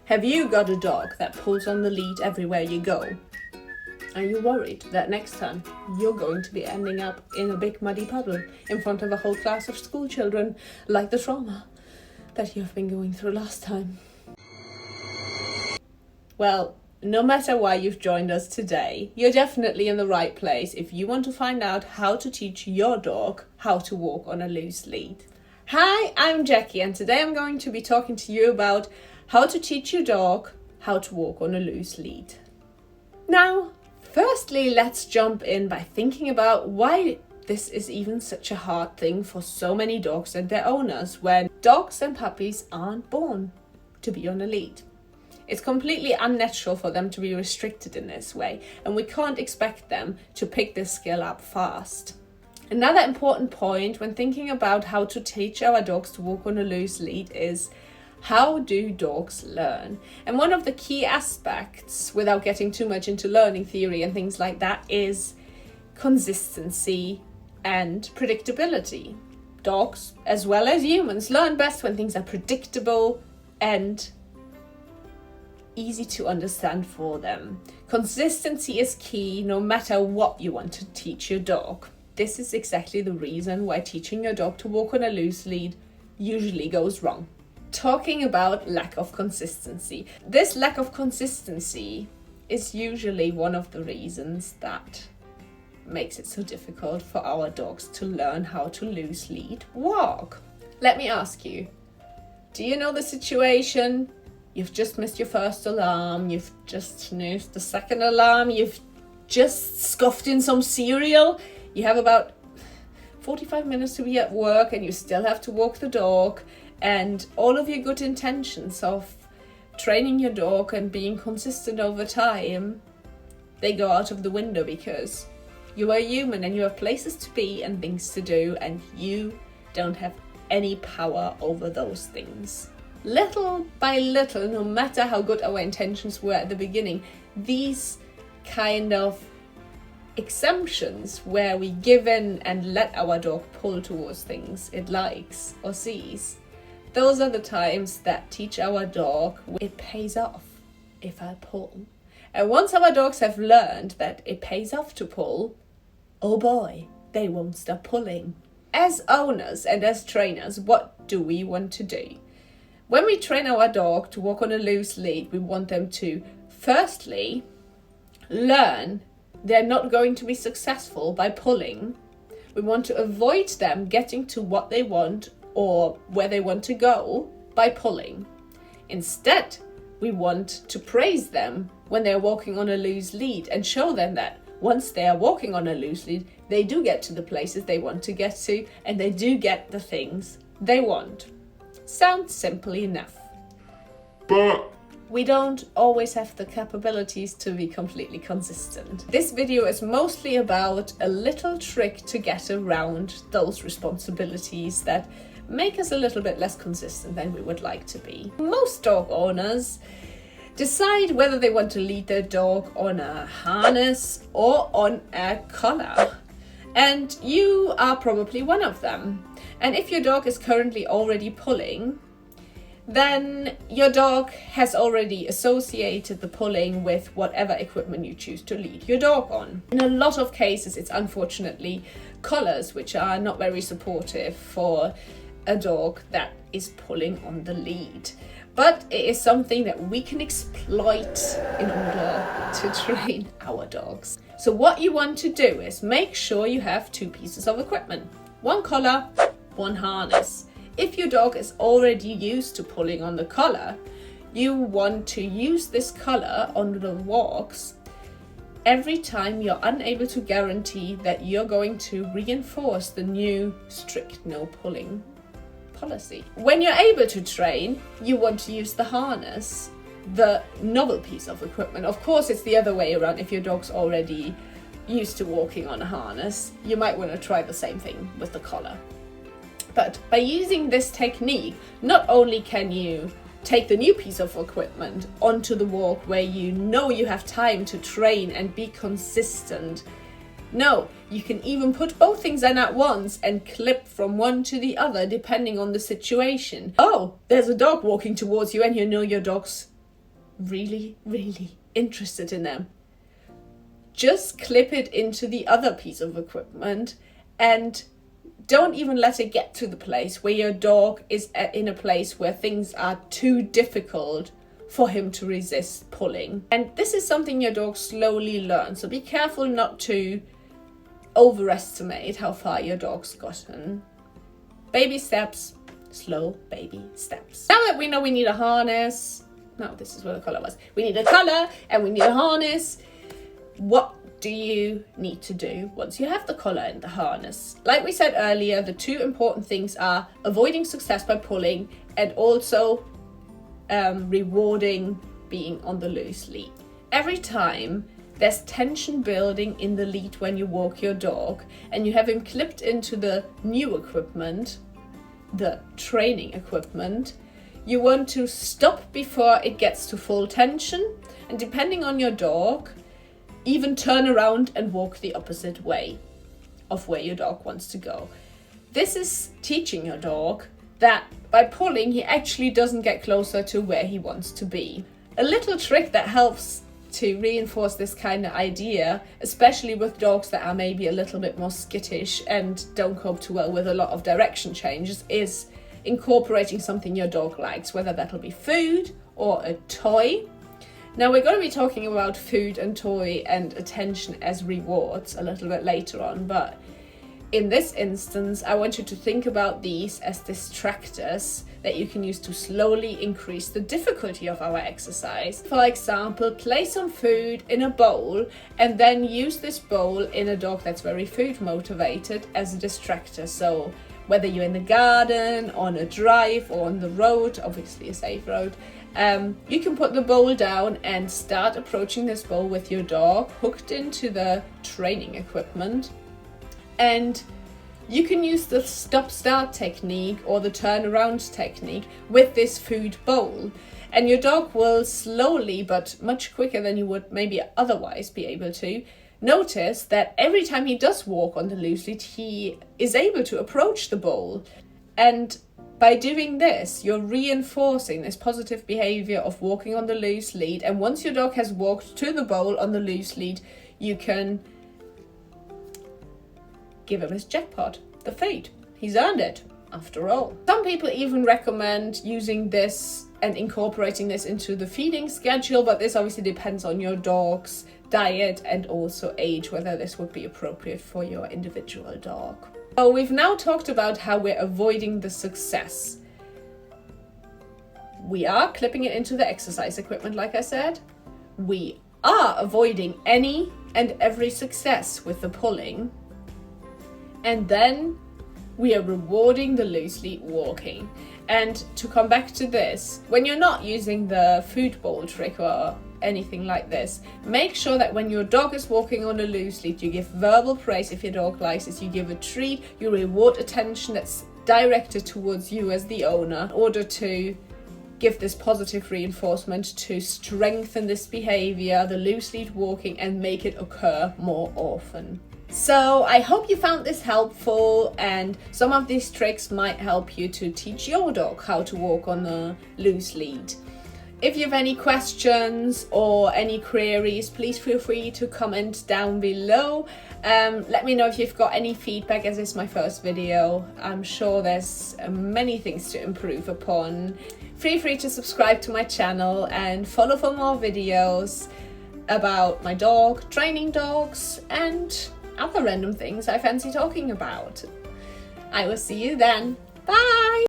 Have you got a dog that pulls on the lead everywhere you go? Are you worried that next time you're going to be ending up in a big muddy puddle in front of a whole class of school children, like the trauma that you've been going through last time? Well, no matter why you've joined us today, you're definitely in the right place if you want to find out how to teach your dog how to walk on a loose lead. Hi, I'm Jackie, and today I'm going to be talking to you about how to teach your dog how to walk on a loose lead. Now, firstly, let's jump in by thinking about why this is even such a hard thing for so many dogs and their owners when dogs and puppies aren't born to be on a lead. It's completely unnatural for them to be restricted in this way, and we can't expect them to pick this skill up fast. Another important point when thinking about how to teach our dogs to walk on a loose lead is, how do dogs learn? And one of the key aspects, without getting too much into learning theory and things like that, is consistency and predictability. Dogs, as well as humans, learn best when things are predictable and easy to understand for them. Consistency is key no matter what you want to teach your dog. This is exactly the reason why teaching your dog to walk on a loose lead usually goes wrong. Talking about lack of consistency. This lack of consistency is usually one of the reasons that makes it so difficult for our dogs to learn how to loose lead walk. Let me ask you, do you know the situation? You've just missed your first alarm, you've just snoozed the second alarm, you've just scoffed in some cereal, you have about 45 minutes to be at work and you still have to walk the dog, and all of your good intentions of training your dog and being consistent over time, they go out of the window because you are human and you have places to be and things to do, and you don't have any power over those things. Little by little, no matter how good our intentions were at the beginning, these kind of exemptions where we give in and let our dog pull towards things it likes or sees, those are the times that teach our dog it pays off if I pull. And once our dogs have learned that it pays off to pull, oh boy, they won't stop pulling. As owners and as trainers, what do we want to do? When we train our dog to walk on a loose lead, we want them to, firstly, learn they're not going to be successful by pulling. We want to avoid them getting to what they want or where they want to go by pulling. Instead, we want to praise them when they're walking on a loose lead and show them that once they are walking on a loose lead, they do get to the places they want to get to and they do get the things they want. Sounds simple enough. But we don't always have the capabilities to be completely consistent. This video is mostly about a little trick to get around those responsibilities that make us a little bit less consistent than we would like to be. Most dog owners decide whether they want to lead their dog on a harness or on a collar. And you are probably one of them. And if your dog is currently already pulling, then your dog has already associated the pulling with whatever equipment you choose to lead your dog on. In a lot of cases, it's unfortunately collars, which are not very supportive for a dog that is pulling on the lead. But it is something that we can exploit in order to train our dogs. So what you want to do is make sure you have two pieces of equipment. One collar, one harness. If your dog is already used to pulling on the collar, you want to use this collar on the walks every time you're unable to guarantee that you're going to reinforce the new strict no pulling policy. When you're able to train, you want to use the harness, the novel piece of equipment. Of course, it's the other way around. If your dog's already used to walking on a harness, you might want to try the same thing with the collar. But by using this technique, not only can you take the new piece of equipment onto the walk where you know you have time to train and be consistent. No, you can even put both things in at once and clip from one to the other depending on the situation. Oh, there's a dog walking towards you and you know your dog's really, really interested in them, just clip it into the other piece of equipment and don't even let it get to the place where your dog is in a place where things are too difficult for him to resist pulling. And this is something your dog slowly learns, so be careful not to overestimate how far your dog's gotten. Baby steps, slow baby steps. Now that we know we need a harness, no, this is where the collar was. We need a collar and we need a harness. What do you need to do once you have the collar and the harness? Like we said earlier, the two important things are avoiding success by pulling and also rewarding being on the loose lead. Every time there's tension building in the lead when you walk your dog and you have him clipped into the new equipment, the training equipment, you want to stop before it gets to full tension, and depending on your dog, even turn around and walk the opposite way of where your dog wants to go. This is teaching your dog that by pulling, he actually doesn't get closer to where he wants to be. A little trick that helps to reinforce this kind of idea, especially with dogs that are maybe a little bit more skittish and don't cope too well with a lot of direction changes, is incorporating something your dog likes, whether that'll be food or a toy. Now we're going to be talking about food and toy and attention as rewards a little bit later on, but in this instance, I want you to think about these as distractors that you can use to slowly increase the difficulty of our exercise. For example, place some food in a bowl and then use this bowl in a dog that's very food motivated as a distractor. So whether you're in the garden, on a drive, or on the road, obviously a safe road, you can put the bowl down and start approaching this bowl with your dog hooked into the training equipment. And you can use the stop-start technique or the turn-around technique with this food bowl. And your dog will slowly, but much quicker than you would maybe otherwise be able to, notice that every time he does walk on the loose lead, he is able to approach the bowl. And by doing this, you're reinforcing this positive behavior of walking on the loose lead. And once your dog has walked to the bowl on the loose lead, you can give him his jackpot, the feed. He's earned it, after all. Some people even recommend using this and incorporating this into the feeding schedule, but this obviously depends on your dog's diet and also age, whether this would be appropriate for your individual dog. So we've now talked about how we're avoiding the success. We are clipping it into the exercise equipment, like I said. We are avoiding any and every success with the pulling. And then we are rewarding the loose lead walking. And to come back to this, when you're not using the food bowl trick or anything like this, make sure that when your dog is walking on a loose lead, you give verbal praise if your dog likes it, you give a treat, you reward attention that's directed towards you as the owner in order to give this positive reinforcement to strengthen this behavior, the loose lead walking, and make it occur more often. So I hope you found this helpful, and some of these tricks might help you to teach your dog how to walk on a loose lead. If you have any questions or any queries, please feel free to comment down below. Let me know if you've got any feedback, as it's my first video. I'm sure there's many things to improve upon. Feel free to subscribe to my channel and follow for more videos about my dog, training dogs, and other random things I fancy talking about. I will see you then. Bye!